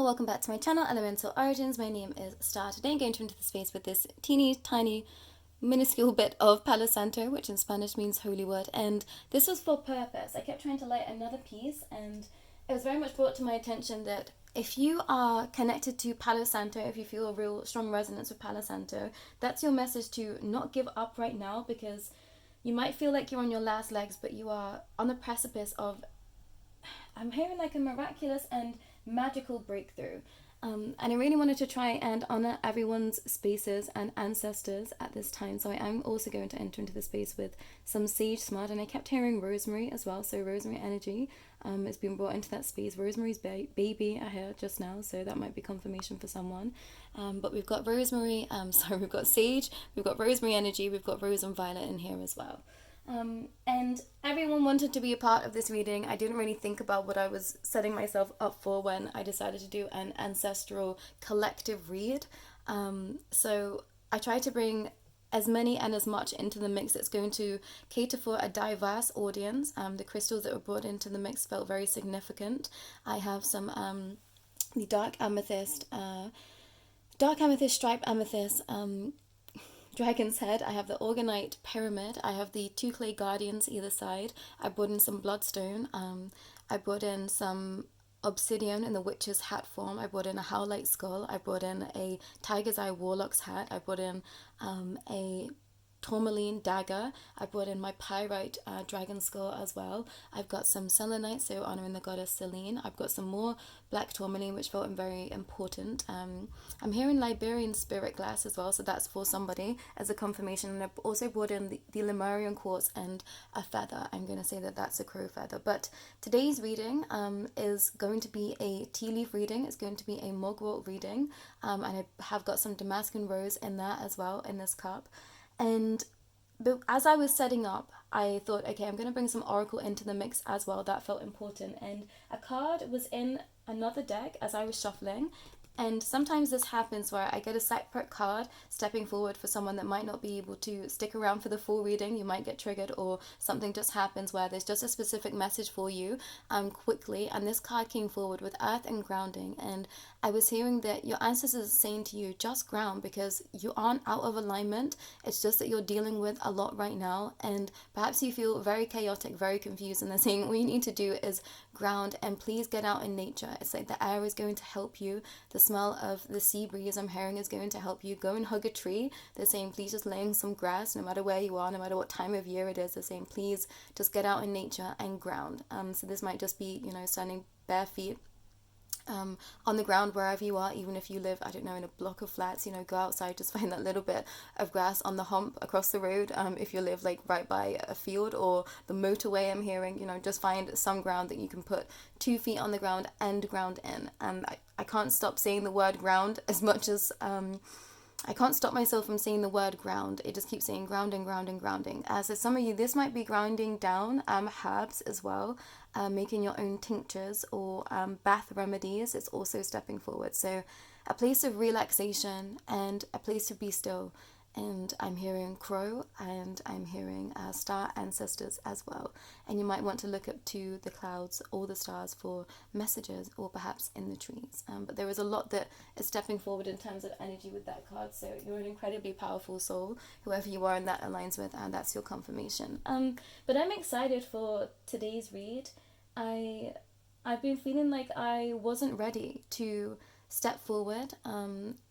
welcome back to my channel, Elemental Origins. My name is Starr. Today I'm going to enter the space with this teeny tiny minuscule bit of Palo Santo, which in Spanish means holy wood, and this was for purpose. I kept trying to light another piece, and it was very much brought to my attention that if you are connected to Palo Santo, if you feel a real strong resonance with Palo Santo, that's your message to not give up right now, because you might feel like you're on your last legs, but you are on the precipice of, I'm hearing like a miraculous and magical breakthrough. And I really wanted to try and honor everyone's spaces and ancestors at this time. So I am also going to enter into the space with some sage smudge, and I kept hearing rosemary as well. So rosemary energy has been brought into that space. Rosemary's baby I heard just now, so that might be confirmation for someone. But we've got rosemary, we've got sage, we've got rosemary energy, we've got rose and violet in here as well. And everyone wanted to be a part of this reading. I didn't really think about what I was setting myself up for when I decided to do an ancestral collective read. So I tried to bring as many and as much into the mix that's going to cater for a diverse audience. The crystals that were brought into the mix felt very significant. I have some the dark amethyst stripe amethyst, Dragon's Head. I have the Organite Pyramid. I have the two clay guardians either side. I brought in some bloodstone. I brought in some obsidian in the witch's hat form. I brought in a howlite skull. I brought in a tiger's eye warlock's hat. I brought in a tourmaline dagger. I brought in my pyrite dragon skull as well. I've got some selenite, so honoring the goddess Selene. I've got some more black tourmaline, which felt very important. I'm hearing Liberian spirit glass as well, so that's for somebody as a confirmation. And I've also brought in the Lemurian quartz and a feather. I'm going to say that that's a crow feather. But today's reading is going to be a tea leaf reading. It's going to be a mugwort reading, and I have got some Damascus rose in there as well in this cup. But as I was setting up, I thought, okay, I'm going to bring some oracle into the mix as well. That felt important. And a card was in another deck as I was shuffling. And sometimes this happens where I get a separate card stepping forward for someone that might not be able to stick around for the full reading. You might get triggered, or something just happens where there's just a specific message for you quickly. And this card came forward with earth and grounding. And I was hearing that your ancestors are saying to you, just ground, because you aren't out of alignment. It's just that you're dealing with a lot right now. And perhaps you feel very chaotic, very confused. And they're saying all you need to do is ground, and please get out in nature. It's like the air is going to help you. The smell of the sea breeze I'm hearing is going to help you. Go and hug a tree. They're saying please just lay in some grass, no matter where you are, no matter what time of year it is. They're saying please just get out in nature and ground. So this might just be, standing bare feet on the ground wherever you are, even if you live, I don't know, in a block of flats. Go outside, just find that little bit of grass on the hump across the road. If you live like right by a field or the motorway, I'm hearing, just find some ground that you can put 2 feet on the ground and ground in. And I can't stop saying the word ground as much as I can't stop myself from saying the word ground. It just keeps saying grounding, grounding, grounding. So some of you, this might be grounding down herbs as well, making your own tinctures or bath remedies. It's also stepping forward. So a place of relaxation and a place to be still. And I'm hearing crow, and I'm hearing star ancestors as well. And you might want to look up to the clouds or the stars for messages, or perhaps in the trees. But there is a lot that is stepping forward in terms of energy with that card. So you're an incredibly powerful soul, whoever you are, and that aligns with, and that's your confirmation. But I'm excited for today's read. I've been feeling like I wasn't ready to step forward.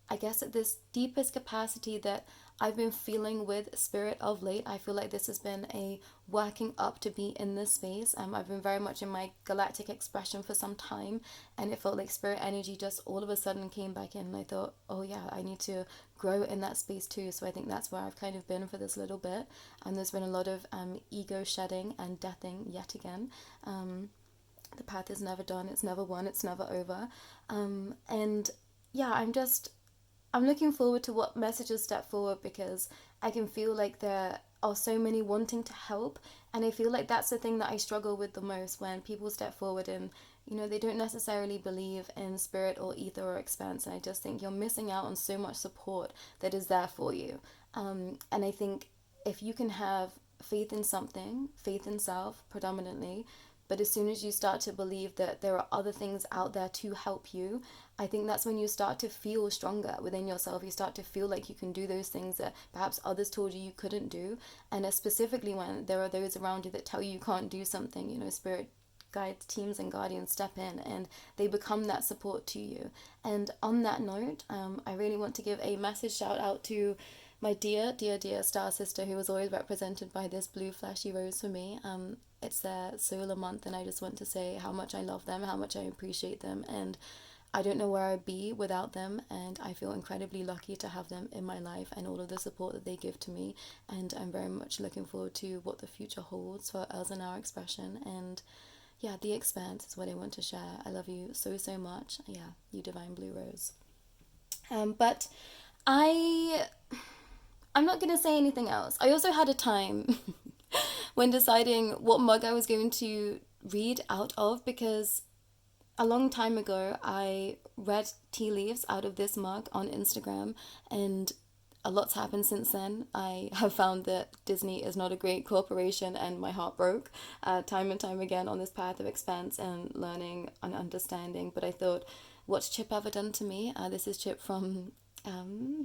I guess at this deepest capacity that I've been feeling with spirit of late. I feel like this has been a working up to be in this space. I've been very much in my galactic expression for some time, and it felt like spirit energy just all of a sudden came back in, and I thought, oh yeah, I need to grow in that space too. So I think that's where I've kind of been for this little bit, and there's been a lot of ego shedding and deathing yet again. The path is never done, it's never won, it's never over. And yeah, I'm looking forward to what messages step forward, because I can feel like there are so many wanting to help, and I feel like that's the thing that I struggle with the most, when people step forward and they don't necessarily believe in spirit or ether or expanse, and I just think you're missing out on so much support that is there for you. And I think if you can have faith in something, faith in self predominantly, But as soon as you start to believe that there are other things out there to help you, I think that's when you start to feel stronger within yourself. You start to feel like you can do those things that perhaps others told you couldn't do. And specifically when there are those around you that tell you can't do something, spirit guides, teams, and guardians step in and they become that support to you. And on that note, I really want to give a massive shout out to my dear Starr sister, who was always represented by this blue flashy rose for me. It's their solar month, and I just want to say how much I love them, how much I appreciate them, and I don't know where I'd be without them, and I feel incredibly lucky to have them in my life and all of the support that they give to me. And I'm very much looking forward to what the future holds for us and our expression. And yeah, the expanse is what I want to share. I love you so, so much. Yeah, you divine blue rose. But I'm not going to say anything else. I also had a time when deciding what mug I was going to read out of, because a long time ago I read tea leaves out of this mug on Instagram, and a lot's happened since then. I have found that Disney is not a great corporation, and my heart broke time and time again on this path of expanse and learning and understanding. But I thought, what's Chip ever done to me? This is Chip from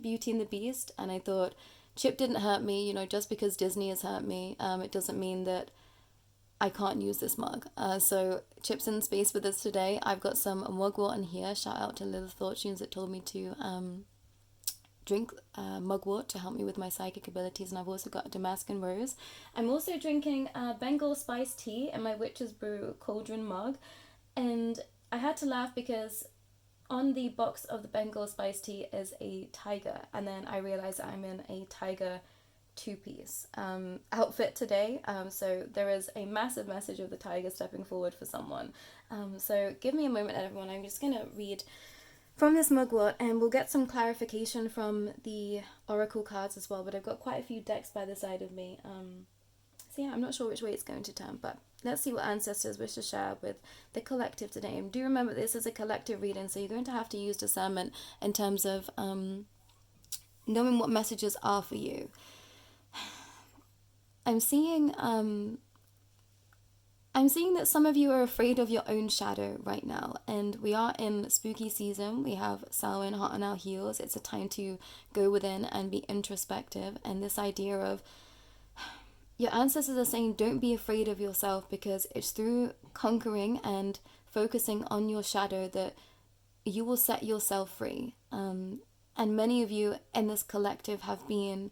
Beauty and the Beast, and I thought, Chip didn't hurt me, just because Disney has hurt me, it doesn't mean that I can't use this mug. So Chip's in space with us today. I've got some mugwort in here. Shout out to Little Fortunes that told me to drink mugwort to help me with my psychic abilities. And I've also got Damascus Rose. I'm also drinking Bengal Spice Tea in my Witch's Brew Cauldron mug. And I had to laugh because on the box of the Bengal Spice Tea is a tiger, and then I realized I'm in a tiger two-piece outfit today, so there is a massive message of the tiger stepping forward for someone. So give me a moment, everyone. I'm just going to read from this mugwort, and we'll get some clarification from the oracle cards as well, but I've got quite a few decks by the side of me. So yeah, I'm not sure which way it's going to turn, but let's see what ancestors wish to share with the collective today. And do remember, this is a collective reading, so you're going to have to use discernment in terms of knowing what messages are for you. I'm seeing that some of you are afraid of your own shadow right now, and we are in spooky season. We have Samhain hot on our heels. It's a time to go within and be introspective, and this idea of your ancestors are saying, don't be afraid of yourself, because it's through conquering and focusing on your shadow that you will set yourself free. And many of you in this collective have been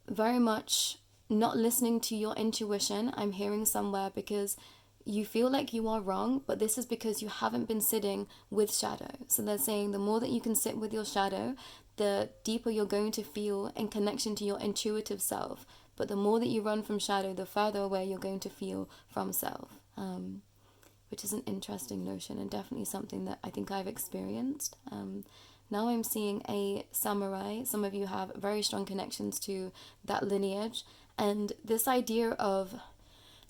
very much not listening to your intuition. I'm hearing somewhere, because you feel like you are wrong, but this is because you haven't been sitting with shadow. So they're saying the more that you can sit with your shadow, the deeper you're going to feel in connection to your intuitive self. But the more that you run from shadow, the further away you're going to feel from self, which is an interesting notion, and definitely something that I think I've experienced. Now I'm seeing a samurai. Some of you have very strong connections to that lineage, and this idea of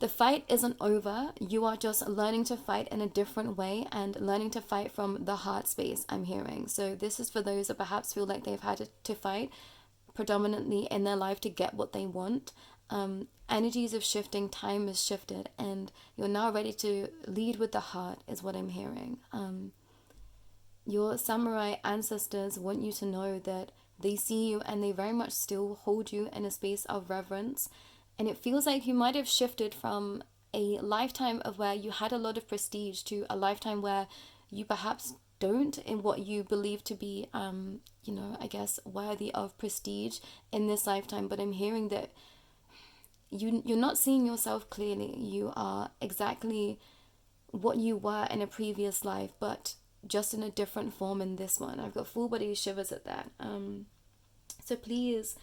the fight isn't over. You are just learning to fight in a different way and learning to fight from the heart space, I'm hearing. So this is for those that perhaps feel like they've had to fight predominantly in their life to get what they want. Energies of shifting, time has shifted, and you're now ready to lead with the heart, is what I'm hearing. Your samurai ancestors want you to know that they see you and they very much still hold you in a space of reverence. And it feels like you might have shifted from a lifetime of where you had a lot of prestige to a lifetime where you perhaps don't, in what you believe to be, I guess, worthy of prestige in this lifetime. But I'm hearing that you're not seeing yourself clearly. You are exactly what you were in a previous life, but just in a different form in this one. I've got full body shivers at that. So please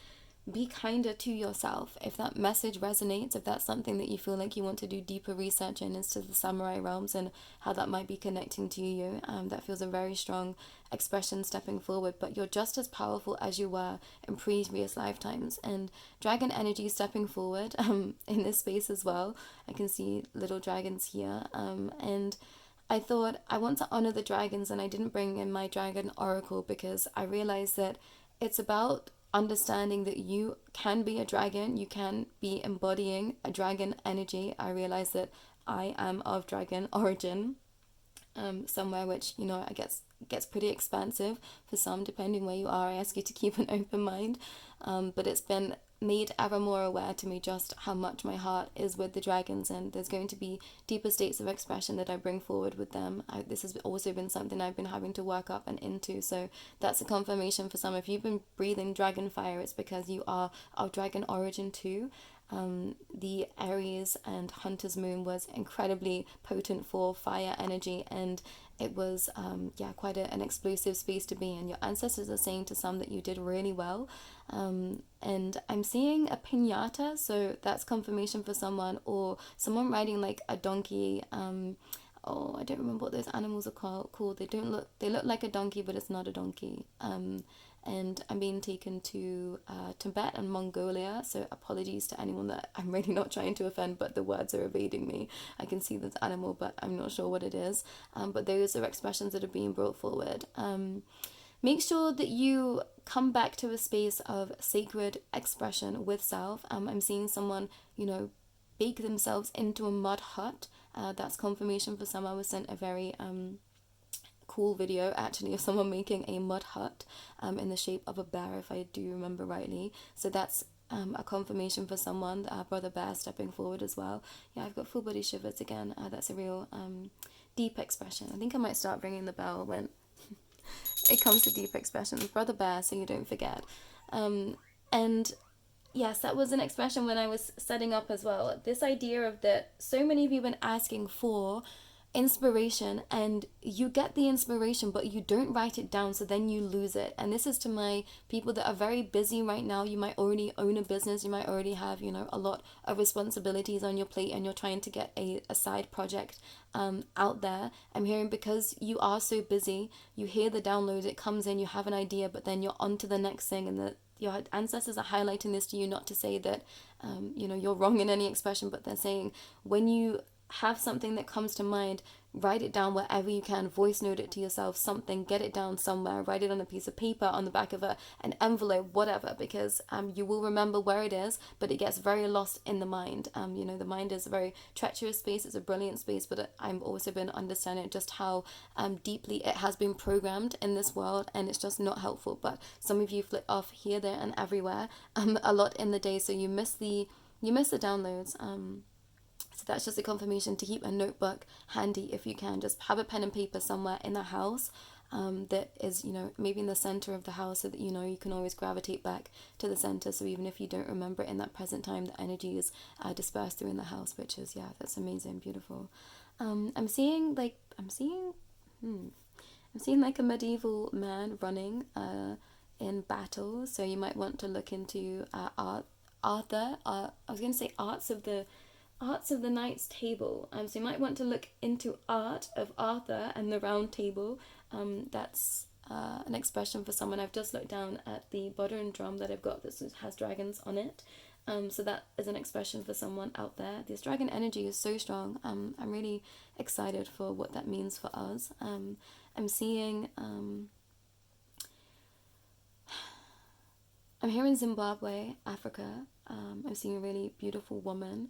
be kinder to yourself. If that message resonates, if that's something that you feel like you want to do deeper research in as to the samurai realms and how that might be connecting to you, that feels a very strong expression stepping forward. But you're just as powerful as you were in previous lifetimes. And dragon energy stepping forward in this space as well. I can see little dragons here. And I thought I want to honor the dragons, and I didn't bring in my dragon oracle because I realized that it's about understanding that you can be a dragon, you can be embodying a dragon energy. I realized that I am of dragon origin, somewhere, which, I guess gets pretty expansive for some, depending where you are. I ask you to keep an open mind, but it's been made ever more aware to me just how much my heart is with the dragons, and there's going to be deeper states of expression that I bring forward with them. This has also been something I've been having to work up and into, so that's a confirmation for some. If you've been breathing dragon fire, it's because you are of dragon origin too. The Aries and Hunter's moon was incredibly potent for fire energy, and it was quite an explosive space to be in. Your ancestors are saying to some that you did really well, and I'm seeing a piñata, so that's confirmation for someone, or someone riding like a donkey. I don't remember what those animals are called. They look like a donkey, but it's not a donkey. And I'm being taken to Tibet and Mongolia, so apologies to anyone that I'm really not trying to offend, but the words are evading me. I can see this animal, but I'm not sure what it is. But those are expressions that are being brought forward. Make sure that you come back to a space of sacred expression with self. I'm seeing someone, bake themselves into a mud hut. That's confirmation for some. I was sent a very cool video actually of someone making a mud hut in the shape of a bear, if I do remember rightly. So that's a confirmation for someone, Brother Bear stepping forward as well. Yeah, I've got full body shivers again. That's a real deep expression. I think I might start ringing the bell when it comes to deep expressions. Brother Bear, so you don't forget. And yes, that was an expression when I was setting up as well. This idea of that so many of you have been asking for inspiration, and you get the inspiration but you don't write it down, so then you lose it. And this is to my people that are very busy right now. You might already own a business, you might already have a lot of responsibilities on your plate, and you're trying to get a side project out there. I'm hearing because you are so busy, you hear the download, it comes in, you have an idea, but then you're on to the next thing, and your ancestors are highlighting this to you, not to say that you're wrong in any expression, but they're saying when you have something that comes to mind, write it down wherever you can, voice note it to yourself, something, get it down somewhere, write it on a piece of paper, on the back of an envelope, whatever, because you will remember where it is, but it gets very lost in the mind. The mind is a very treacherous space, it's a brilliant space, but I've also been understanding just how deeply it has been programmed in this world, and it's just not helpful. But some of you flit off here, there, and everywhere a lot in the day, so you miss the downloads. So that's just a confirmation to keep a notebook handy if you can. Just have a pen and paper somewhere in the house that is, maybe in the center of the house, so that you can always gravitate back to the center. So even if you don't remember it in that present time, the energy is dispersed through in the house, which is, that's amazing, beautiful. I'm seeing like a medieval man running in battle. So you might want to look into Arts of the Knight's Table. So you might want to look into art of Arthur and the Round Table. That's an expression for someone. I've just looked down at the bodhran drum that I've got that has dragons on it. So that is an expression for someone out there. This dragon energy is so strong. I'm really excited for what that means for us. I'm seeing... I'm here in Zimbabwe, Africa. I'm seeing a really beautiful woman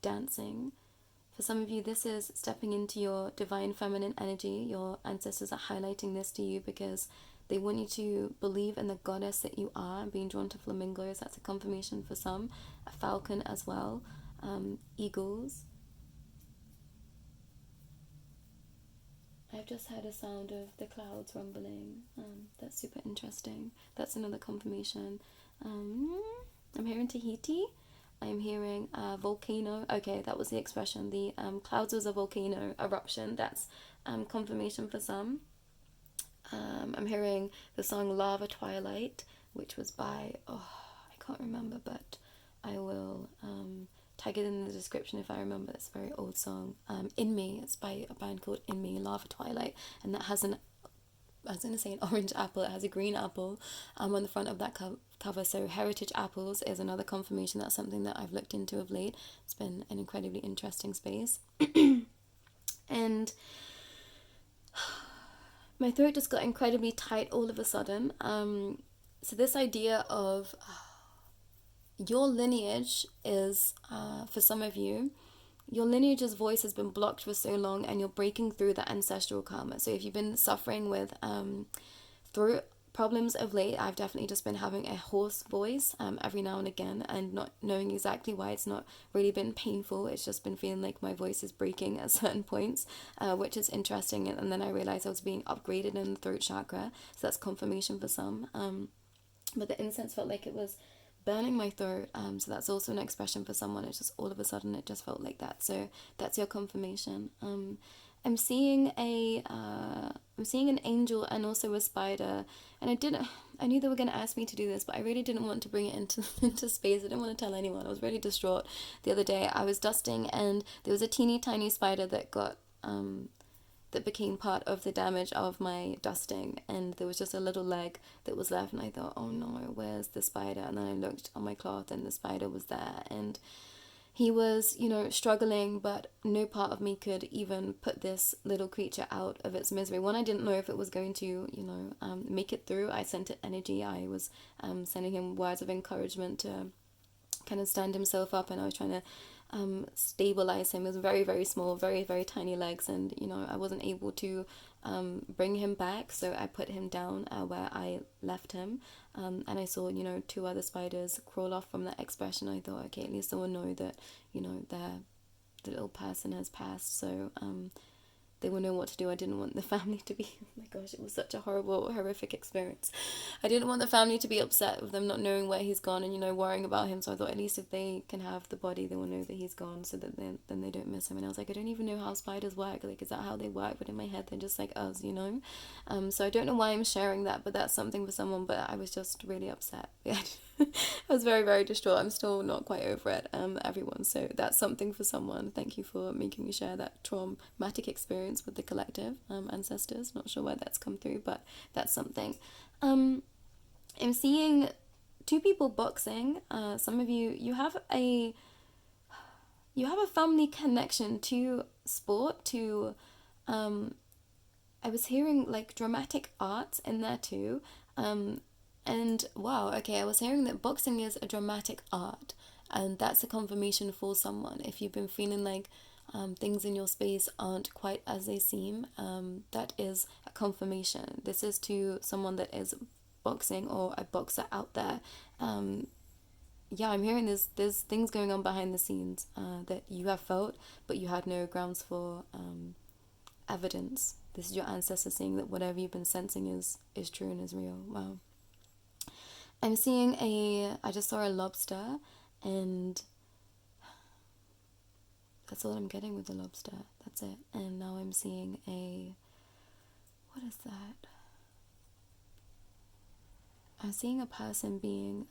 dancing. For some of you, this is stepping into your divine feminine energy. Your ancestors are highlighting this to you because they want you to believe in the goddess that you are. Being drawn to flamingos, that's a confirmation for some. A falcon as well. Eagles. I've just heard a sound of the clouds rumbling. That's super interesting. That's another confirmation. I'm hearing Tahiti. I'm hearing volcano. Okay, that was the expression. The clouds was a volcano eruption. That's confirmation for some. I'm hearing the song Lava Twilight, which was by, I can't remember, but I will tag it in the description if I remember. It's a very old song. In Me, it's by a band called In Me, Lava Twilight, and that has I was going to say an orange apple, it has a green apple on the front of that cover. So heritage apples is another confirmation. That's something that I've looked into of late. It's been an incredibly interesting space. And my throat just got incredibly tight all of a sudden. So this idea of your lineage is, for some of you, your lineage's voice has been blocked for so long, and you're breaking through the ancestral karma. So if you've been suffering with throat problems of late, I've definitely just been having a hoarse voice every now and again, and not knowing exactly why. It's not really been painful, it's just been feeling like my voice is breaking at certain points, which is interesting. And then I realized I was being upgraded in the throat chakra, so that's confirmation for some. But the incense felt like it was burning my throat, so that's also an expression for someone. It's just all of a sudden it just felt like that, so that's your confirmation. I'm seeing an angel and also a spider, and I knew they were going to ask me to do this, but I really didn't want to bring it into space. I didn't want to tell anyone. I was really distraught the other day. I was dusting, and there was a teeny tiny spider that became part of the damage of my dusting, and there was just a little leg that was left, and I thought, oh no, where's the spider? And then I looked on my cloth, and the spider was there, and he was, struggling, but no part of me could even put this little creature out of its misery. One, I didn't know if it was going to, make it through. I sent it energy. I was sending him words of encouragement to kind of stand himself up, and I was trying to stabilize him. He was very, very small, very, very tiny legs, and I wasn't able to bring him back, so I put him down where I left him, and I saw two other spiders crawl off from that expression. I thought, okay, at least someone know that the little person has passed, so they will know what to do. I didn't want the family to be, oh my gosh, it was such a horrific experience. I didn't want the family to be upset with them not knowing where he's gone and, worrying about him. So I thought, at least if they can have the body, they will know that he's gone, so that then they don't miss him. And I was like, I don't even know how spiders work. Like, is that how they work? But in my head, they're just like us, So I don't know why I'm sharing that, but that's something for someone. But I was just really upset. Yeah. I was very, very distraught. I'm still not quite over it, everyone. So that's something for someone. Thank you for making me share that traumatic experience with the collective ancestors. Not sure where that's come through, but that's something. I'm seeing two people boxing. Some of you have a family connection to sport, to I was hearing like dramatic arts in there too. And wow, okay, I was hearing that boxing is a dramatic art, and that's a confirmation for someone. If you've been feeling like things in your space aren't quite as they seem, that is a confirmation. This is to someone that is boxing or a boxer out there. Yeah, I'm hearing there's things going on behind the scenes that you have felt, but you had no grounds for evidence. This is your ancestors saying that whatever you've been sensing is true and is real. Wow. I just saw a lobster, and that's all I'm getting with the lobster. That's it. And now I'm seeing what is that? I'm seeing a person being,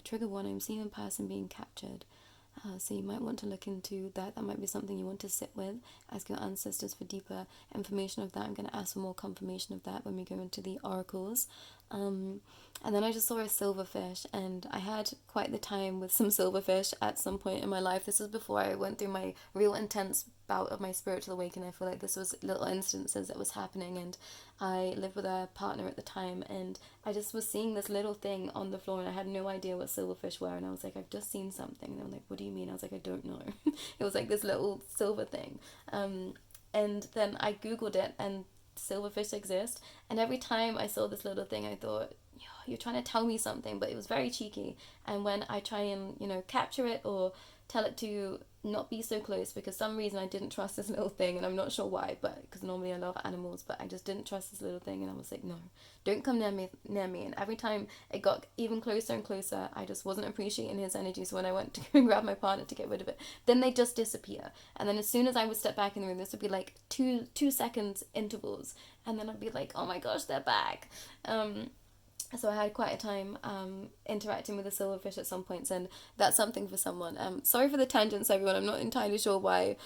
trigger one, I'm seeing a person being captured. So you might want to look into that. That might be something you want to sit with. Ask your ancestors for deeper information of that. I'm going to ask for more confirmation of that when we go into the oracles. And then I just saw a silverfish, and I had quite the time with some silverfish at some point in my life. This was before I went through my real intense bout of my spiritual awakening. I feel like this was little instances that was happening, and I lived with a partner at the time, and I just was seeing this little thing on the floor, and I had no idea what silverfish were, and I was like, I've just seen something, and they were like, what do you mean? I was like, I don't know. It was like this little silver thing, and then I googled it, and silverfish exist, and every time I saw this little thing, I thought, you're trying to tell me something, but it was very cheeky. And when I try and capture it or tell it to not be so close, because some reason I didn't trust this little thing, and I'm not sure why, but because normally I love animals, but I just didn't trust this little thing, and I was like, no, don't come near me. And every time it got even closer and closer, I just wasn't appreciating his energy. So when I went to go and grab my partner to get rid of it, then they just disappear, and then as soon as I would step back in the room, this would be like two seconds intervals, and then I'd be like, oh my gosh, they're back. So I had quite a time interacting with the silverfish at some points, and that's something for someone. Sorry for the tangents, everyone. I'm not entirely sure why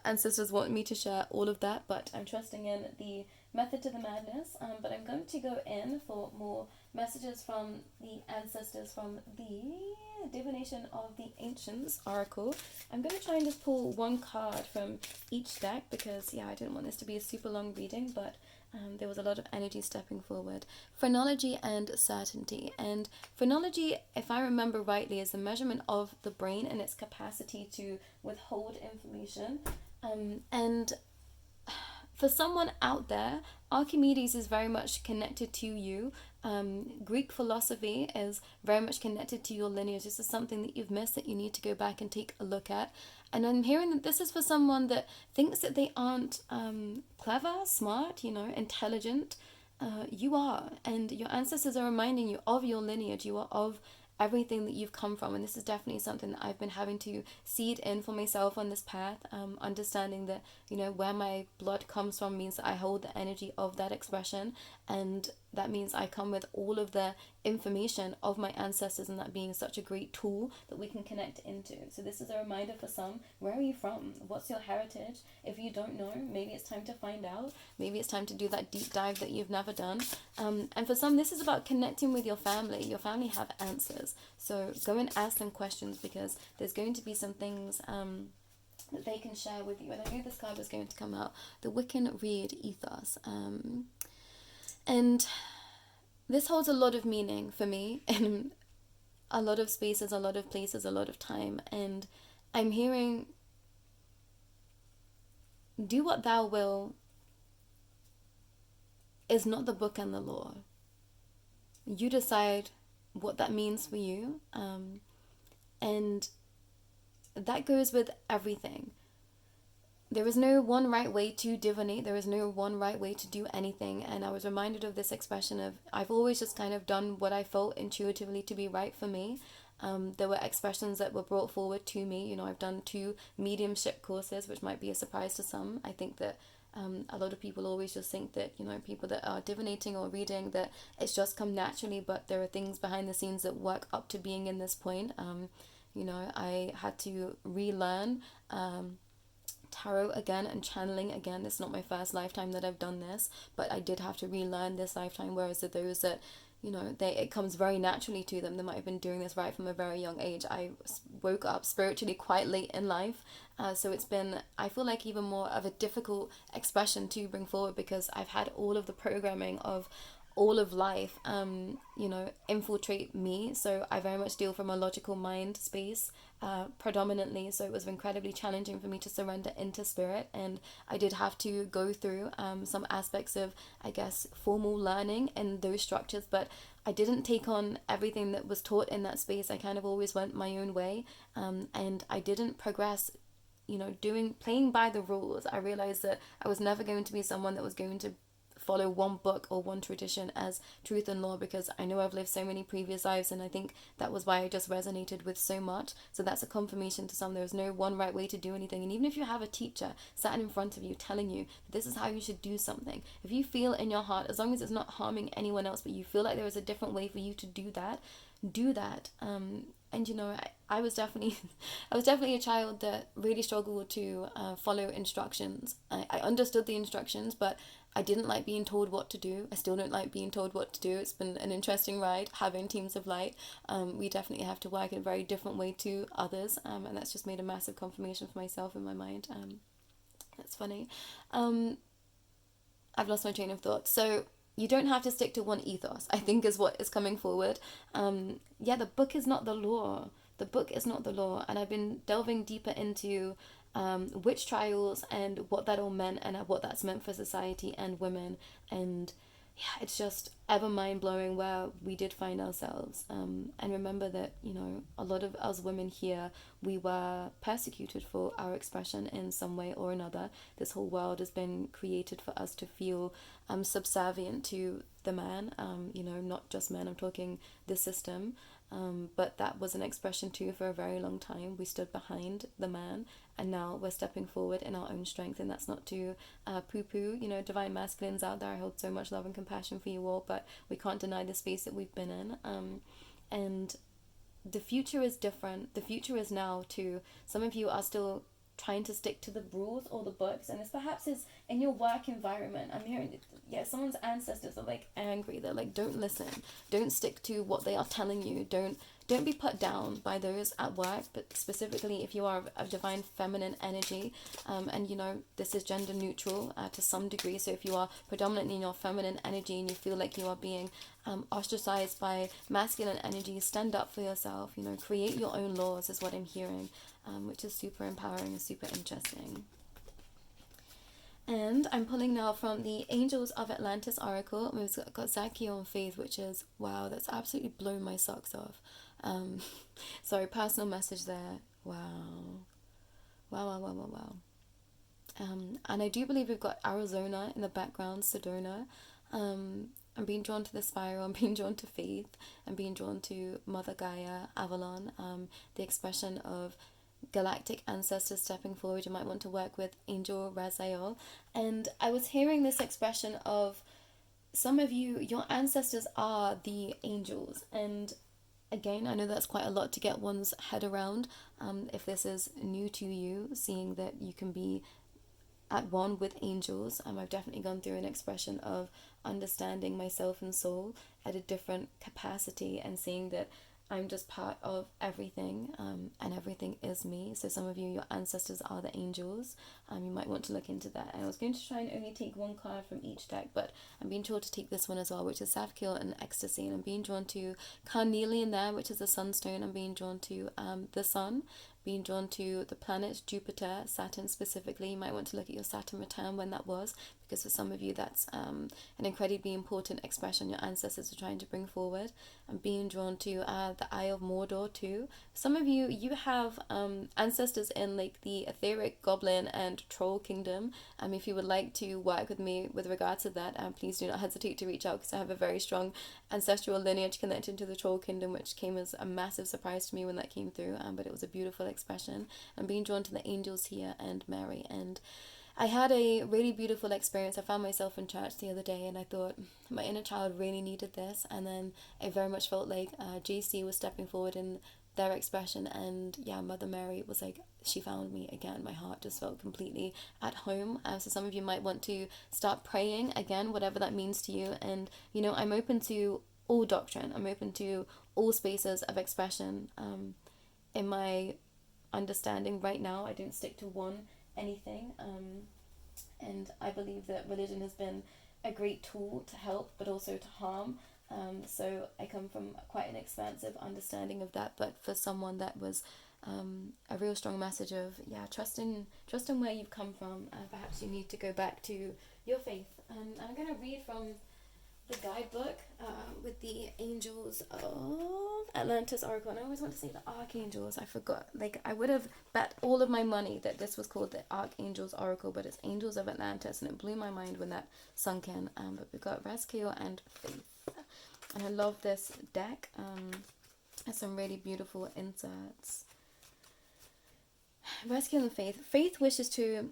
ancestors want me to share all of that, but I'm trusting in the method to the madness. But I'm going to go in for more messages from the ancestors from the Divination of the Ancients Oracle. I'm going to try and just pull one card from each deck, because I didn't want this to be a super long reading, but There was a lot of energy stepping forward. Phrenology and certainty. And phrenology, if I remember rightly, is the measurement of the brain and its capacity to withhold information. And for someone out there, Archimedes is very much connected to you. Greek philosophy is very much connected to your lineage. This is something that you've missed that you need to go back and take a look at. And I'm hearing that this is for someone that thinks that they aren't clever, smart, intelligent. You are. And your ancestors are reminding you of your lineage. You are of everything that you've come from, and this is definitely something that I've been having to seed in for myself on this path, understanding that where my blood comes from means that I hold the energy of that expression, and that means I come with all of the information of my ancestors, and that being such a great tool that we can connect into. So this is a reminder for some. Where are you from? What's your heritage? If you don't know, maybe it's time to find out. Maybe it's time to do that deep dive that you've never done. And for some, this is about connecting with your family. Your family have answers. So go and ask them questions, because there's going to be some things that they can share with you. And I knew this card was going to come out. The Wiccan Reed Ethos. And this holds a lot of meaning for me in a lot of spaces, a lot of places, a lot of time. And I'm hearing, do what thou will is not the book and the law. You decide what that means for you. And that goes with everything. There is no one right way to divinate. There is no one right way to do anything. And I was reminded of this expression of, I've always just kind of done what I felt intuitively to be right for me. There were expressions that were brought forward to me. I've done 2 mediumship courses, which might be a surprise to some. I think that a lot of people always just think that, people that are divinating or reading, that it's just come naturally, but there are things behind the scenes that work up to being in this point. I had to relearn tarot again and channeling again. This is not my first lifetime that I've done this, but I did have to relearn this lifetime, whereas those that it comes very naturally to them, they might have been doing this right from a very young age. I woke up spiritually quite late in life, so it's been, I feel like, even more of a difficult expression to bring forward, because I've had all of the programming of all of life infiltrate me. So I very much deal from a logical mind space predominantly, so it was incredibly challenging for me to surrender into spirit. And I did have to go through some aspects of, I guess, formal learning in those structures, but I didn't take on everything that was taught in that space. I kind of always went my own way, and I didn't progress playing by the rules. I realized that I was never going to be someone that was going to follow one book or one tradition as truth and law, because I know I've lived so many previous lives, and I think that was why I just resonated with so much. So that's a confirmation to some. There's no one right way to do anything. And even if you have a teacher sat in front of you telling you this is how you should do something, if you feel in your heart, as long as it's not harming anyone else, but you feel like there is a different way for you to do that, do that. And I was definitely a child that really struggled to follow instructions. I understood the instructions, but I didn't like being told what to do. I still don't like being told what to do. It's been an interesting ride having teams of light. We definitely have to work in a very different way to others, and that's just made a massive confirmation for myself in my mind. That's funny. I've lost my train of thought. So you don't have to stick to one ethos, I think, is what is coming forward. The book is not the law. The book is not the law. And I've been delving deeper into witch trials and what that all meant, and what that's meant for society and women. And yeah, it's just ever mind-blowing where we did find ourselves. And remember that, a lot of us women here, we were persecuted for our expression in some way or another. This whole world has been created for us to feel subservient to the man, not just men, I'm talking the system. But that was an expression too for a very long time. We stood behind the man, and now we're stepping forward in our own strength. And that's not to poo-poo, divine masculines out there. I hold so much love and compassion for you all, but we can't deny the space that we've been in. And the future is different. The future is now too. Some of you are still trying to stick to the rules or the books, and this perhaps is in your work environment. I'm hearing, someone's ancestors are like angry. They're like, don't listen, don't stick to what they are telling you, don't don't be put down by those at work, but specifically if you are of divine feminine energy, and you know, this is gender neutral to some degree. So if you are predominantly in your feminine energy and you feel like you are being ostracized by masculine energy, stand up for yourself, you know, create your own laws is what I'm hearing, which is super empowering and super interesting. And I'm pulling now from the Angels of Atlantis Oracle. We've got Zakiel and Faith, which is, wow, that's absolutely blown my socks off. Sorry, personal message there. Wow. Wow, wow, wow, wow, wow. And I do believe we've got Arizona in the background, Sedona. I'm being drawn to the spiral, I'm being drawn to Faith, I'm being drawn to Mother Gaia, Avalon, the expression of galactic ancestors stepping forward. You might want to work with Angel Raziel. And I was hearing this expression of some of you, your ancestors are the angels. And again, I know that's quite a lot to get one's head around. If this is new to you, seeing that you can be at one with angels, I've definitely gone through an expression of understanding myself and soul at a different capacity and seeing that I'm just part of everything, and everything is me. So some of you, your ancestors are the angels. You might want to look into that. And I was going to try and only take one card from each deck, but I'm being told to take this one as well, which is Safkiel and Ecstasy. And I'm being drawn to Carnelian there, which is the sunstone. I'm being drawn to the sun, being drawn to the planets Jupiter, Saturn specifically. You might want to look at your Saturn return when that was, because for some of you that's an incredibly important expression your ancestors are trying to bring forward. I'm being drawn to the Eye of Mordor too. Some of you, you have ancestors in like the etheric goblin and troll kingdom. If you would like to work with me with regard to that, please do not hesitate to reach out, because I have a very strong ancestral lineage connected to the troll kingdom, which came as a massive surprise to me when that came through, but it was a beautiful expression. I'm being drawn to the angels here and Mary. And I had a really beautiful experience. I found myself in church the other day and I thought my inner child really needed this, and then I very much felt like JC was stepping forward in their expression, and yeah, Mother Mary was like, she found me again. My heart just felt completely at home. So some of you might want to start praying again, whatever that means to you. And you know, I'm open to all doctrine, I'm open to all spaces of expression. In my understanding right now, I don't stick to one anything, and I believe that religion has been a great tool to help but also to harm. So I come from quite an expansive understanding of that, but for someone that was a real strong message of, yeah, trust in where you've come from. Perhaps you need to go back to your faith. I'm going to read from the guidebook with the Angels of Atlantis Oracle. And I always want to say the Archangels. I forgot. Like, I would have bet all of my money that this was called the Archangels Oracle, but it's Angels of Atlantis, and it blew my mind when that sunk in. But we've got Raskiel and Faith. And I love this deck. There's some really beautiful inserts. Raskiel and Faith. Faith wishes to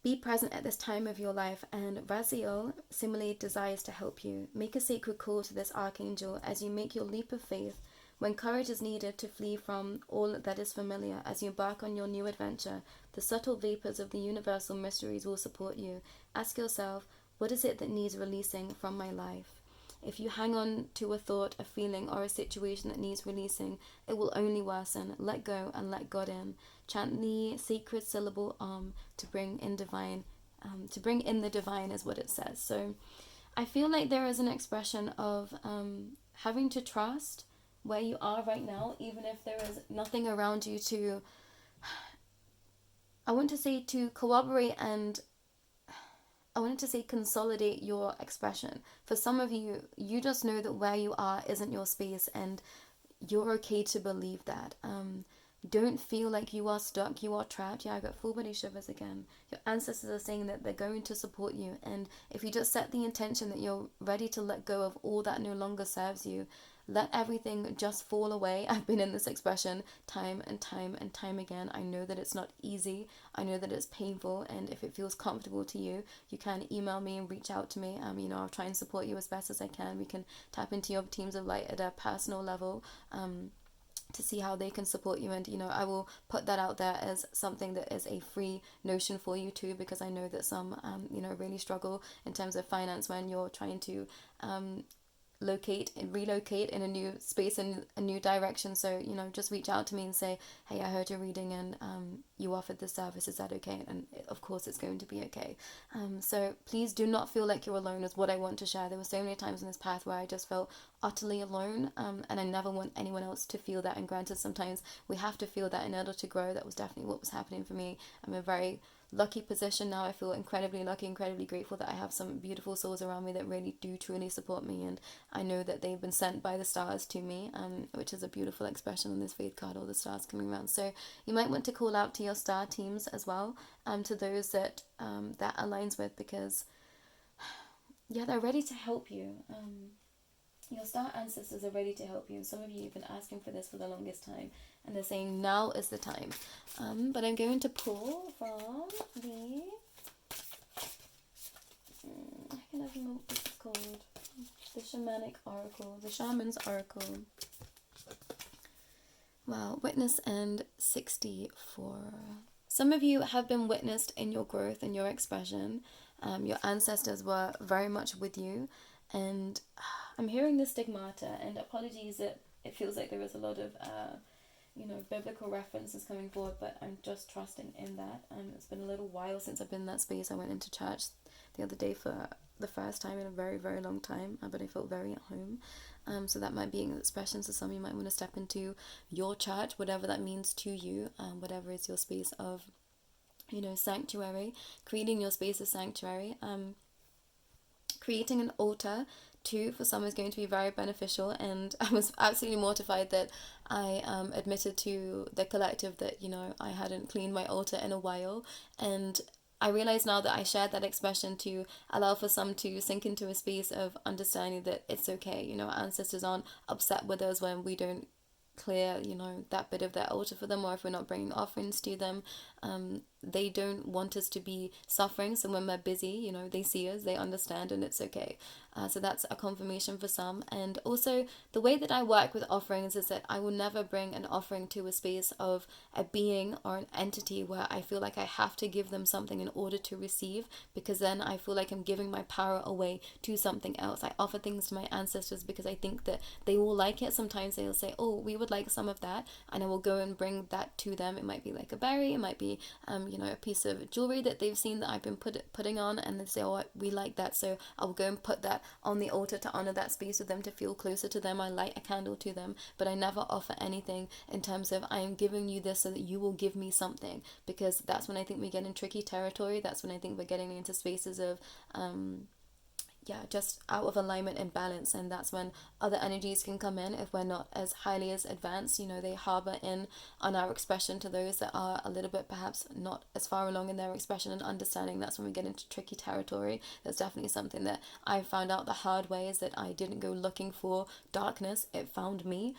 be present at this time of your life, and Raziel similarly desires to help you. Make a sacred call to this archangel as you make your leap of faith, when courage is needed to flee from all that is familiar. As you embark on your new adventure, the subtle vapors of the universal mysteries will support you. Ask yourself, what is it that needs releasing from my life? If you hang on to a thought, a feeling, or a situation that needs releasing, it will only worsen. Let go and let God in. Chant the sacred syllable to bring in the divine is what it says. So I feel like there is an expression of having to trust where you are right now, even if there is nothing around you to, I want to say, to corroborate and I wanted to say consolidate your expression. For some of you, you just know that where you are isn't your space, and you're okay to believe that. Don't feel like you are stuck, you are trapped. Yeah, I got full body shivers again. Your ancestors are saying that they're going to support you, and if you just set the intention that you're ready to let go of all that no longer serves you, let everything just fall away. I've been in this expression time and time and time again. I know that it's not easy. I know that it's painful, and if it feels comfortable to you, you can email me and reach out to me. I'll try and support you as best as I can. We can tap into your teams of light at a personal level, to see how they can support you. And I will put that out there as something that is a free notion for you too, because I know that some really struggle in terms of finance when you're trying to locate and relocate in a new space and a new direction. So, you know, just reach out to me and say, hey, I heard your reading and you offered this service, is that okay? And of course it's going to be okay. So please do not feel like you're alone, is what I want to share. There were so many times in this path where I just felt utterly alone, and I never want anyone else to feel that. And granted, sometimes we have to feel that in order to grow. That was definitely what was happening for me. I'm a very lucky position now. I feel incredibly lucky, incredibly grateful that I have some beautiful souls around me that really do truly support me, and I know that they've been sent by the stars to me, which is a beautiful expression on this faith card, all the stars coming around. So you might want to call out to your star teams as well, to those that that aligns with, because yeah, they're ready to help you. Your star ancestors are ready to help you. Some of you have been asking for this for the longest time, and they're saying now is the time. But I'm going to pull from the I can never remember what this is called. The Shamanic Oracle, the Shaman's Oracle. Wow, Witness and 64. Some of you have been witnessed in your growth and your expression. Your ancestors were very much with you, and I'm hearing the stigmata, and apologies that it feels like there is a lot of biblical references coming forward, but I'm just trusting in that. It's been a little while since I've been in that space. I went into church the other day for the first time in a very, very long time, but I felt very at home. So that might be an expression. So some of you might want to step into your church, whatever that means to you, whatever is your space of, sanctuary, creating your space of sanctuary. Creating an altar too for some is going to be very beneficial, and I was absolutely mortified that I admitted to the collective that I hadn't cleaned my altar in a while, and I realize now that I shared that expression to allow for some to sink into a space of understanding that it's okay. Our ancestors aren't upset with us when we don't clear that bit of their altar for them, or if we're not bringing offerings to them. They don't want us to be suffering, so when we're busy, they see us, they understand, and it's okay. So that's a confirmation for some. And also the way that I work with offerings is that I will never bring an offering to a space of a being or an entity where I feel like I have to give them something in order to receive, because then I feel like I'm giving my power away to something else. I offer things to my ancestors because I think that they will like it. Sometimes they'll say, oh, we would like some of that, and I will go and bring that to them. It might be like a berry, it might be a piece of jewelry that they've seen that I've been putting on, and they say, oh, we like that, so I'll go and put that on the altar to honor that space with them, to feel closer to them. I light a candle to them, but I never offer anything in terms of I am giving you this so that you will give me something, because that's when I think we get in tricky territory. That's when I think we're getting into spaces of just out of alignment and balance, and that's when other energies can come in if we're not as highly as advanced. They harbor in on our expression to those that are a little bit perhaps not as far along in their expression and understanding. That's when we get into tricky territory. That's definitely something that I found out the hard way, is that I didn't go looking for darkness, it found me,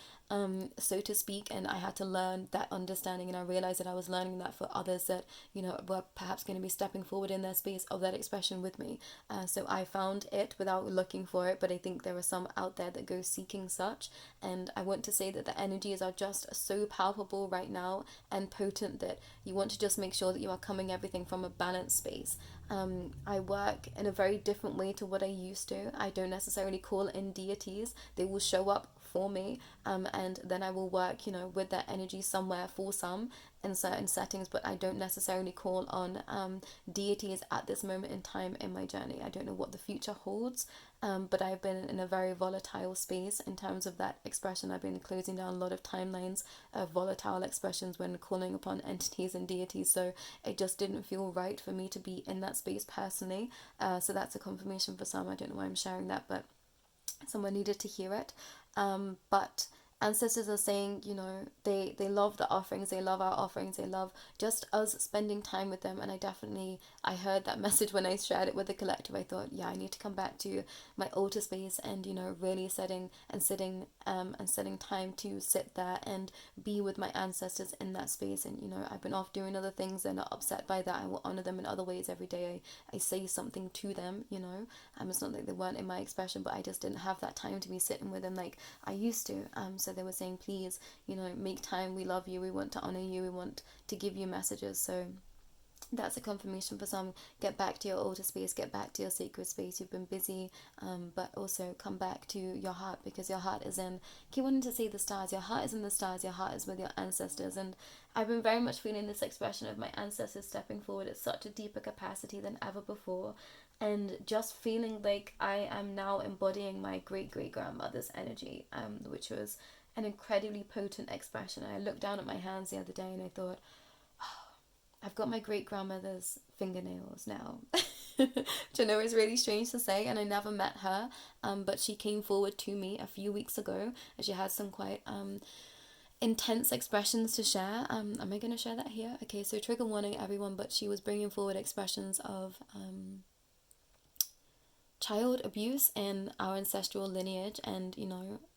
so to speak, and I had to learn that understanding, and I realized that I was learning that for others that were perhaps going to be stepping forward in their space of that expression with me. So I found it without looking for it, but I think there are some out there that go seeking such, and I want to say that the energies are just so palpable right now and potent that you want to just make sure that you are coming everything from a balanced space. I work in a very different way to what I used to. I don't necessarily call in deities. They will show up for me, and then I will work with that energy somewhere for some in certain settings, but I don't necessarily call on deities at this moment in time in my journey. I don't know what the future holds, but I've been in a very volatile space in terms of that expression. I've been closing down a lot of timelines of volatile expressions when calling upon entities and deities, so it just didn't feel right for me to be in that space personally. So that's a confirmation for some. I don't know why I'm sharing that, but someone needed to hear it. But ancestors are saying, they love the offerings, they love our offerings, they love just us spending time with them. And I heard that message when I shared it with the collective. I thought, I need to come back to my altar space and really sitting time to sit there and be with my ancestors in that space. And I've been off doing other things. They're not upset by that. I will honor them in other ways every day. I say something to them. It's not like they weren't in my expression, but I just didn't have that time to be sitting with them like I used to. So they were saying, please, make time, we love you, we want to honor you, we want to give you messages. So That's a confirmation for some. Get back to your altar space, get back to your sacred space. You've been busy, but also come back to your heart, because your heart is in, keep wanting to say the stars, your heart is in the stars, your heart is with your ancestors. And I've been very much feeling this expression of my ancestors stepping forward at such a deeper capacity than ever before, and just feeling like I am now embodying my great great grandmother's energy, which was an incredibly potent expression. I looked down at my hands the other day and I thought, I've got my great grandmother's fingernails now, which I know is really strange to say, and I never met her, but she came forward to me a few weeks ago, and she had some quite intense expressions to share. Am I going to share that here? Okay, so trigger warning everyone, but she was bringing forward expressions of child abuse in our ancestral lineage, and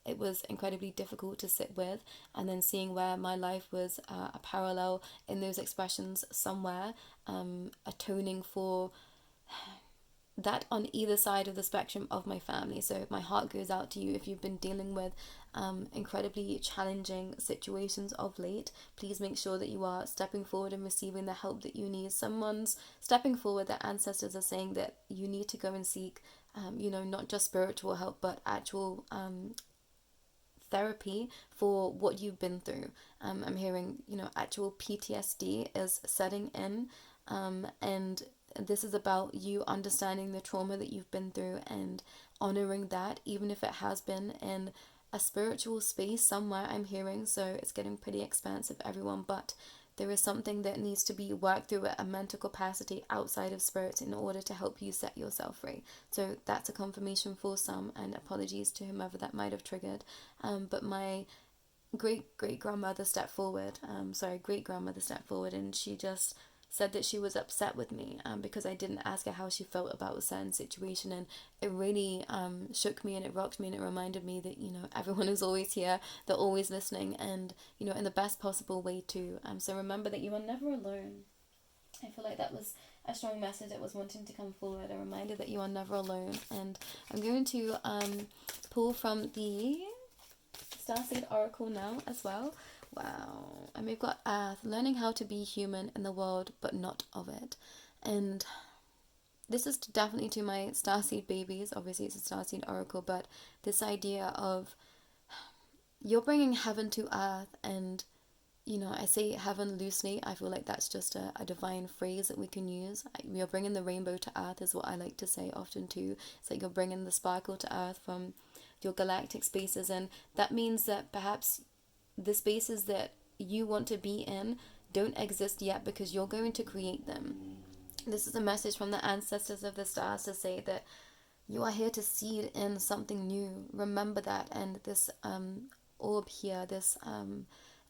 it was incredibly difficult to sit with, and then seeing where my life was a parallel in those expressions somewhere, atoning for that on either side of the spectrum of my family. So my heart goes out to you if you've been dealing with incredibly challenging situations of late. Please make sure that you are stepping forward and receiving the help that you need. Someone's stepping forward, their ancestors are saying that you need to go and seek not just spiritual help, but actual therapy for what you've been through. I'm hearing actual PTSD is setting in, and this is about you understanding the trauma that you've been through and honoring that, even if it has been in a spiritual space somewhere, I'm hearing. So it's getting pretty expansive, everyone, but there is something that needs to be worked through at a mental capacity outside of spirit in order to help you set yourself free. So that's a confirmation for some, and apologies to whomever that might have triggered. But my great grandmother stepped forward, and she just said that she was upset with me because I didn't ask her how she felt about a certain situation, and it really shook me and it rocked me, and it reminded me that everyone is always here, they're always listening, and in the best possible way too. So remember that you are never alone. I feel like that was a strong message that was wanting to come forward, a reminder that you are never alone. And I'm going to pull from the starseed oracle now as well. Wow. And we've got Earth, learning how to be human in the world, but not of it. And this is definitely to my starseed babies. Obviously, it's a starseed oracle, but this idea of you're bringing heaven to Earth, and I say heaven loosely. I feel like that's just a divine phrase that we can use. You're bringing the rainbow to Earth is what I like to say often too. It's like you're bringing the sparkle to Earth from your galactic spaces, and that means that perhaps the spaces that you want to be in don't exist yet, because you're going to create them. This is a message from the ancestors of the stars to say that you are here to seed in something new. Remember that. And this orb here, this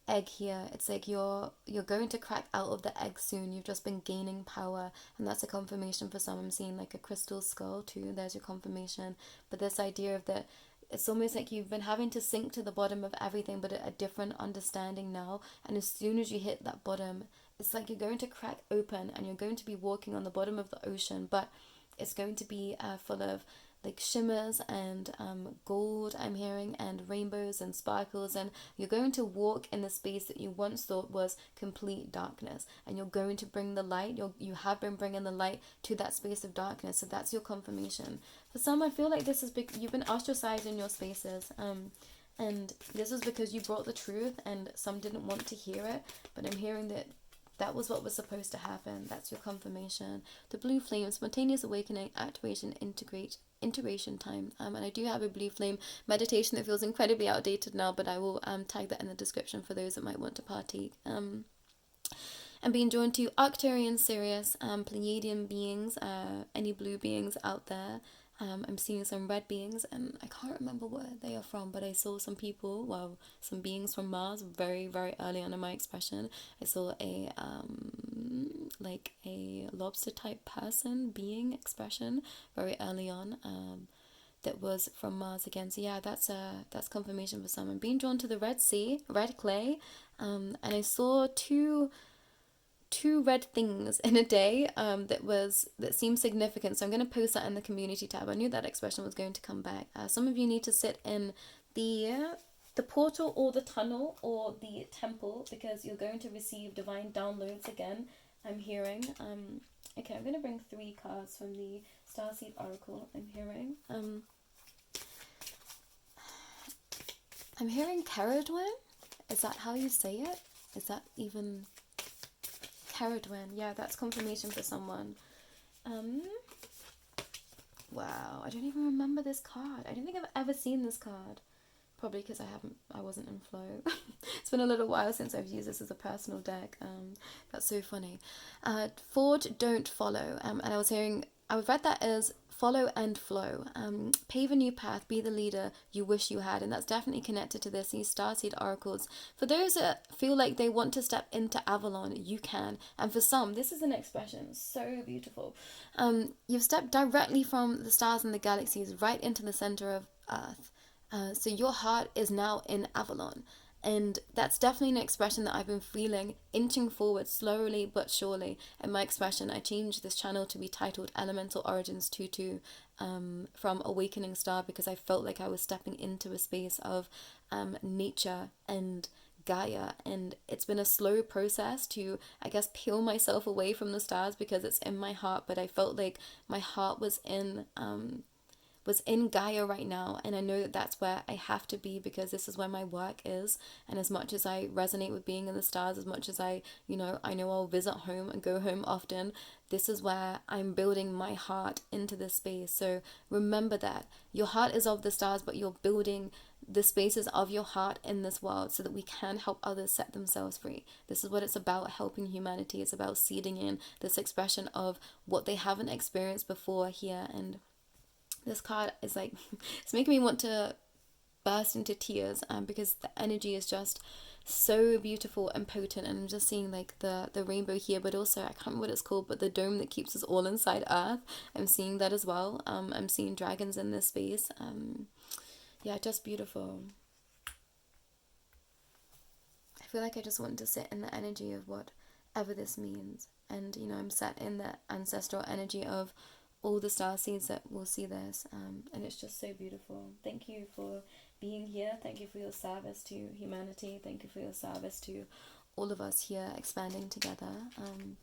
egg here, it's like you're going to crack out of the egg soon. You've just been gaining power, and that's a confirmation for some. I'm seeing like a crystal skull too. There's your confirmation. But this idea of that, it's almost like you've been having to sink to the bottom of everything, but a different understanding now. And as soon as you hit that bottom, it's like you're going to crack open and you're going to be walking on the bottom of the ocean, but it's going to be full of like shimmers and gold, I'm hearing, and rainbows and sparkles, and you're going to walk in the space that you once thought was complete darkness, and you're going to bring the light. You have been bringing the light to that space of darkness. So that's your confirmation. For some, I feel like this is you've been ostracized in your spaces, and this is because you brought the truth and some didn't want to hear it, but I'm hearing that was what was supposed to happen. That's your confirmation. The blue flame, spontaneous awakening, activation, integration time. And I do have a blue flame meditation that feels incredibly outdated now, but I will tag that in the description for those that might want to partake. And being drawn to Arcturian, Sirius, Pleiadian beings, any blue beings out there. I'm seeing some red beings, and I can't remember where they are from, but I saw some beings from Mars very, very early on in my expression. I saw a like a lobster type person being expression very early on, that was from Mars again. So yeah, that's confirmation for someone. Being drawn to the Red Sea, red clay, and I saw two red things in a day that seemed significant. So I'm going to post that in the community tab. I knew that expression was going to come back. Some of you need to sit in the portal or the tunnel or the temple, because you're going to receive divine downloads again. I'm hearing, okay, I'm going to bring 3 cards from the Starseed Oracle. I'm hearing Caradwin. Is that how you say it? Is that even Caradwin? Yeah, that's confirmation for someone. Wow, I don't even remember this card. I don't think I've ever seen this card. Probably because I wasn't in flow. It's been a little while since I've used this as a personal deck. That's so funny. Forge, don't follow. And I've read that as follow and flow. Pave a new path, be the leader you wish you had. And that's definitely connected to these starseed oracles. For those that feel like they want to step into Avalon, you can. And for some, this is an expression so beautiful. You've stepped directly from the stars and the galaxies right into the center of Earth. So your heart is now in Avalon. And that's definitely an expression that I've been feeling, inching forward slowly but surely. In my expression, I changed this channel to be titled Elemental Origins 2-2 from Awakening Star, because I felt like I was stepping into a space of nature and Gaia, and it's been a slow process to, I guess, peel myself away from the stars because it's in my heart, but I felt like my heart was in Gaia right now, and I know that that's where I have to be, because this is where my work is. And as much as I resonate with being in the stars, as much as I know I'll visit home and go home often, this is where I'm building my heart into this space. So remember that your heart is of the stars, but you're building the spaces of your heart in this world so that we can help others set themselves free. This is what it's about, helping humanity. It's about seeding in this expression of what they haven't experienced before here. And this card is like, it's making me want to burst into tears, because the energy is just so beautiful and potent. And I'm just seeing like the rainbow here, but also I can't remember what it's called, but the dome that keeps us all inside Earth. I'm seeing that as well. I'm seeing dragons in this space. Yeah, just beautiful. I feel like I just want to sit in the energy of whatever this means. And I'm set in the ancestral energy of all the star seeds that will see this, and it's just so beautiful. Thank you for being here. Thank you for your service to humanity. Thank you for your service to all of us here expanding together. I'm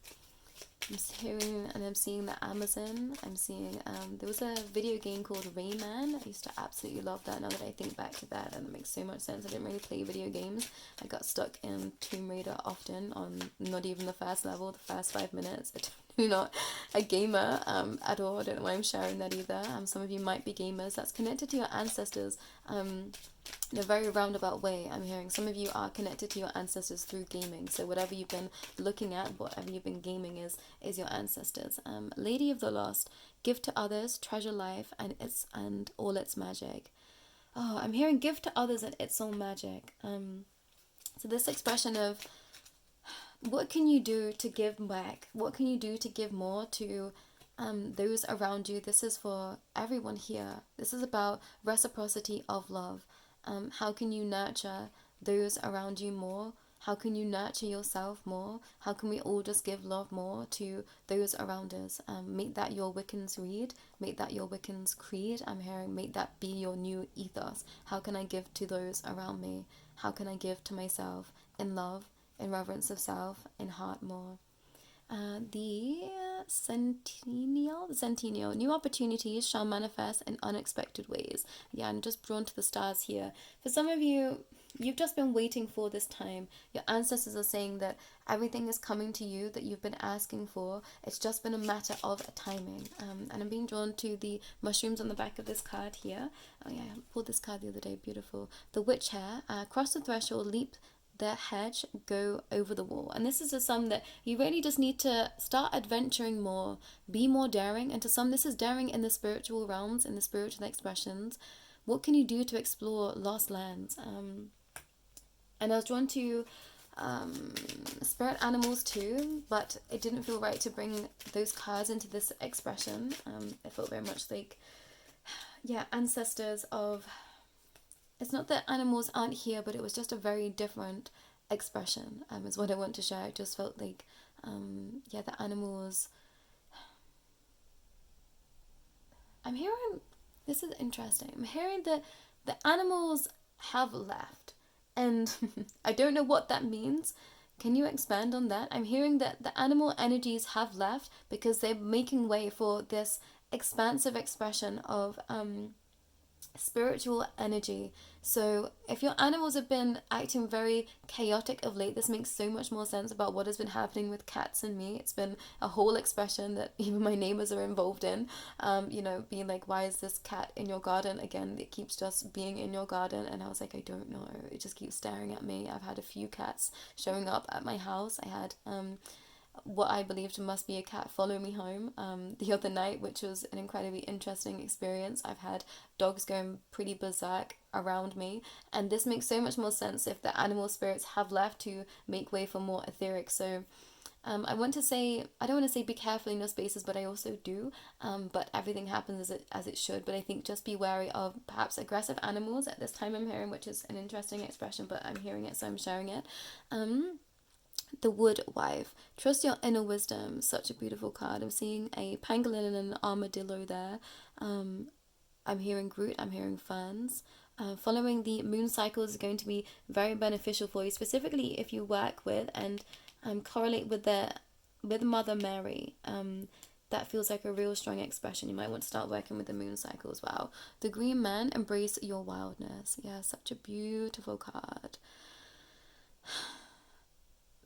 hearing and I'm seeing the Amazon. I'm seeing there was a video game called Rayman. I used to absolutely love that. Now that I think back to that, and it makes so much sense. I didn't really play video games. I got stuck in Tomb Raider often on not even the first level, the first 5 minutes. Not a gamer at all. I don't know why I'm sharing that either. Some of you might be gamers. That's connected to your ancestors in a very roundabout way. I'm hearing some of you are connected to your ancestors through gaming. So whatever you've been looking at, whatever you've been gaming is your ancestors. Lady of the Lost, give to others, treasure life and all its magic. Oh, I'm hearing give to others and its all magic. So this expression of, what can you do to give back? What can you do to give more to those around you? This is for everyone here. This is about reciprocity of love. How can you nurture those around you more? How can you nurture yourself more? How can we all just give love more to those around us? Make that your Wiccan's read. Make that your Wiccan's creed. I'm hearing, make that be your new ethos. How can I give to those around me? How can I give to myself in love, in reverence of self, in heart more? The Centennial, new opportunities shall manifest in unexpected ways. Yeah, I'm just drawn to the stars here. For some of you, you've just been waiting for this time. Your ancestors are saying that everything is coming to you that you've been asking for. It's just been a matter of timing. And I'm being drawn to the mushrooms on the back of this card here. Oh yeah, I pulled this card the other day. Beautiful. The witch hair. Cross the threshold, leap the hedge, go over the wall. And this is to some that you really just need to start adventuring more, be more daring. And to some, this is daring in the spiritual realms, in the spiritual expressions. What can you do to explore lost lands? And I was drawn to spirit animals too, but it didn't feel right to bring those cards into this expression. It felt very much like, yeah, ancestors of, it's not that animals aren't here, but it was just a very different expression, is what I want to share. It just felt like, yeah, the animals, I'm hearing, this is interesting, I'm hearing that the animals have left, and I don't know what that means. Can you expand on that? I'm hearing that the animal energies have left because they're making way for this expansive expression of spiritual energy. So if your animals have been acting very chaotic of late, this makes so much more sense about what has been happening with cats and me. It's been a whole expression that even my neighbors are involved in, being like, why is this cat in your garden again? It keeps just being in your garden. And I was like, I don't know, it just keeps staring at me. I've had a few cats showing up at my house. I had what I believed must be a cat follow me home the other night, which was an incredibly interesting experience. I've had dogs going pretty berserk around me, and this makes so much more sense if the animal spirits have left to make way for more etheric. So I want to say, I don't want to say be careful in your spaces, but I also do. But everything happens as it should. But I think just be wary of perhaps aggressive animals at this time I'm hearing, which is an interesting expression, but I'm hearing it, so I'm sharing it. The Wood Wife. Trust your inner wisdom. Such a beautiful card. I'm seeing a pangolin and an armadillo there. I'm hearing Groot. I'm hearing ferns. Following the moon cycles is going to be very beneficial for you, specifically if you work with and correlate with Mother Mary. That feels like a real strong expression. You might want to start working with the moon cycle as well. The Green Man. Embrace your wildness. Yeah, such a beautiful card.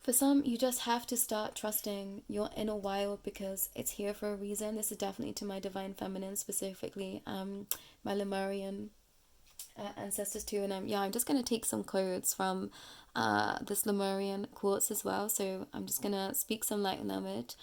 For some, you just have to start trusting your inner wild because it's here for a reason. This is definitely to my divine feminine, specifically my Lemurian ancestors too. And I'm just going to take some codes from this Lemurian quartz as well. So I'm just going to speak some light language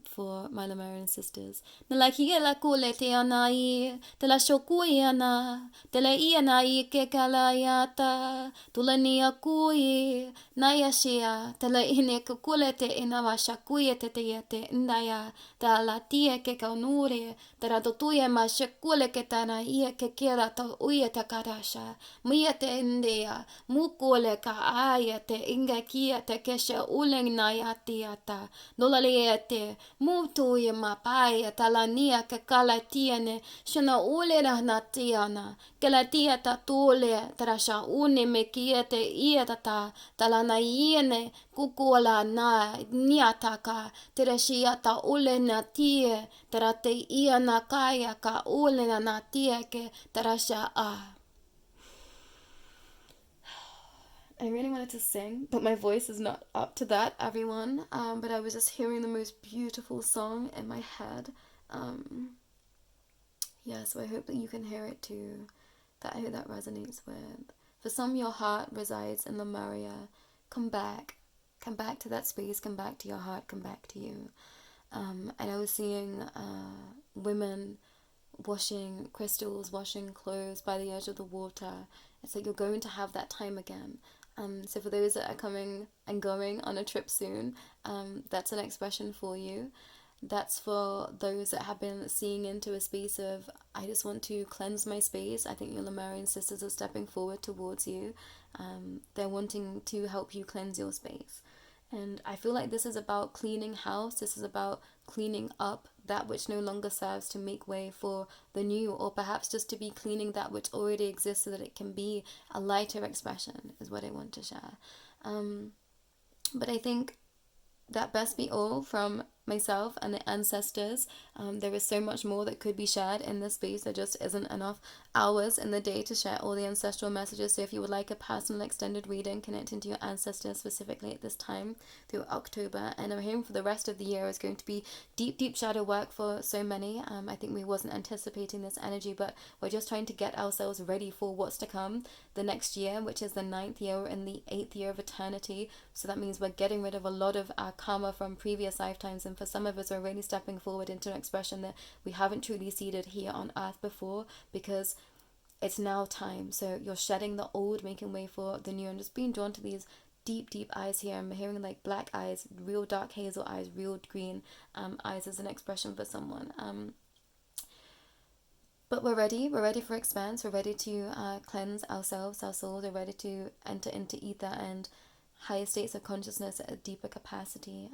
for my Lemurian sisters. Nalakia la kule te anai, te la shokui ana, te la ianai ke kalayata, tulania kui, naya shia, te la ine kukule te inawa shakuya te te indaya, ta la tia ke kaunuri, te ra totuya ma shakule ke tana ia ke kera to uya te karasha, mia te india, mukule ka aya te inga kia te kesha uleng naya tiata, nolale te mutu ya mapai talania ke kala tiane shana ule na tiana ke la tia ta tule trasha une me kiete ieta talana iene kukuala na niataka trashia ta ule na tie trate iana kaya ka ule na tie ke trasha a. I really wanted to sing, but my voice is not up to that, everyone. But I was just hearing the most beautiful song in my head. So I hope that you can hear it too. I hope that resonates with. For some, your heart resides in Lemuria. Come back. Come back to that space. Come back to your heart. Come back to you. And I was seeing women washing crystals, washing clothes by the edge of the water. It's like you're going to have that time again. So for those that are coming and going on a trip soon, that's an expression for you. That's for those that have been seeing into a space of, I just want to cleanse my space. I think your Lemurian sisters are stepping forward towards you. They're wanting to help you cleanse your space. And I feel like this is about cleaning house. This is about cleaning up that which no longer serves to make way for the new, or perhaps just to be cleaning that which already exists so that it can be a lighter expression is what I want to share. But I think that best be all from myself and the ancestors. There is so much more that could be shared in this space. There just isn't enough hours in the day to share all the ancestral messages. So if you would like a personal extended reading connecting to your ancestors specifically at this time through October, and I'm hearing for the rest of the year is going to be deep shadow work for so many. I think we wasn't anticipating this energy, but we're just trying to get ourselves ready for what's to come the next year, which is the 9th year and the 8th year of eternity. So that means we're getting rid of a lot of our karma from previous lifetimes, and for some of us, we're really stepping forward into an expression that we haven't truly seeded here on earth before, because it's now time. So you're shedding the old, making way for the new, and just being drawn to these deep eyes here. I'm hearing like black eyes, real dark hazel eyes, real green eyes as an expression for someone. But we're ready for expanse. We're ready to cleanse ourselves, our souls. We're ready to enter into ether and higher states of consciousness at a deeper capacity.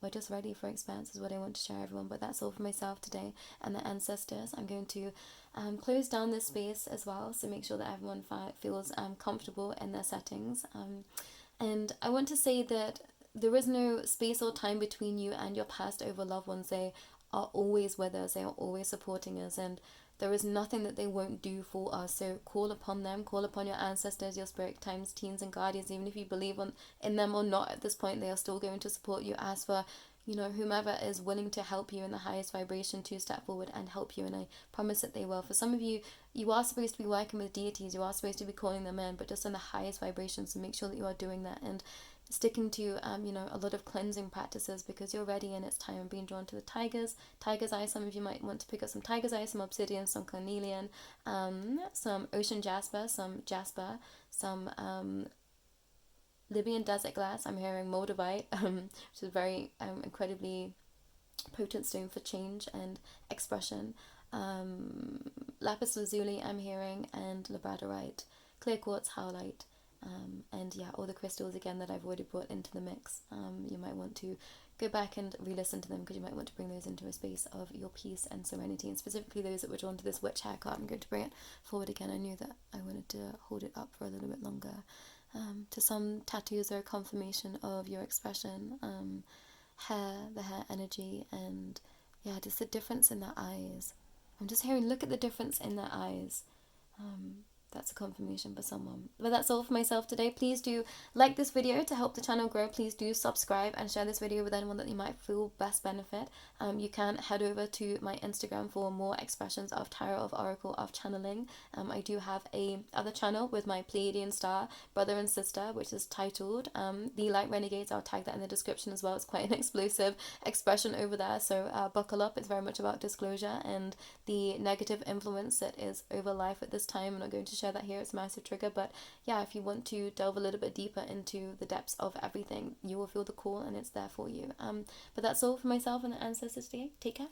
We're just ready for expanse is what I want to share, everyone. But that's all for myself today and the ancestors. I'm going to close down this space as well, so make sure that everyone feels comfortable in their settings. And I want to say that there is no space or time between you and your passed over loved ones. They are always with us, they are always supporting us, and there is nothing that they won't do for us. So call upon them, call upon your ancestors, your spirit times, teens, and guardians. Even if you believe in them or not at this point, they are still going to support you. Ask for, whomever is willing to help you in the highest vibration to step forward and help you. And I promise that they will. For some of you, you are supposed to be working with deities, you are supposed to be calling them in, but just on the highest vibration. So make sure that you are doing that and sticking to a lot of cleansing practices, because you're ready and it's time. I'm being drawn to the tiger's eye. Some of you might want to pick up some tiger's eye, some obsidian, some carnelian, some ocean jasper, some Libyan desert glass. I'm hearing moldavite, which is very incredibly potent stone for change and expression. Lapis lazuli I'm hearing, and labradorite, clear quartz, howlite. And yeah, all the crystals again that I've already brought into the mix. You might want to go back and re-listen to them, because you might want to bring those into a space of your peace and serenity. And specifically those that were drawn to this witch hair card, I'm going to bring it forward again. I knew that I wanted to hold it up for a little bit longer. To some, tattoos are a confirmation of your expression. The hair energy, and yeah, just the difference in their eyes. I'm just hearing, look at the difference in their eyes. That's a confirmation for someone. But that's all for myself today. Please do like this video to help the channel grow. Please do subscribe and share this video with anyone that you might feel best benefit. You can head over to my Instagram for more expressions of tarot, of oracle, of channeling. I do have a other channel with my Pleiadian Starr brother and sister, which is titled The Light Renegades. I'll tag that in the description as well. It's quite an explosive expression over there, so buckle up. It's very much about disclosure and the negative influence that is over life at this time. I'm not going to share that here, it's a massive trigger, but yeah, if you want to delve a little bit deeper into the depths of everything, you will feel the call and it's there for you. But that's all for myself and the ancestors today. Take care.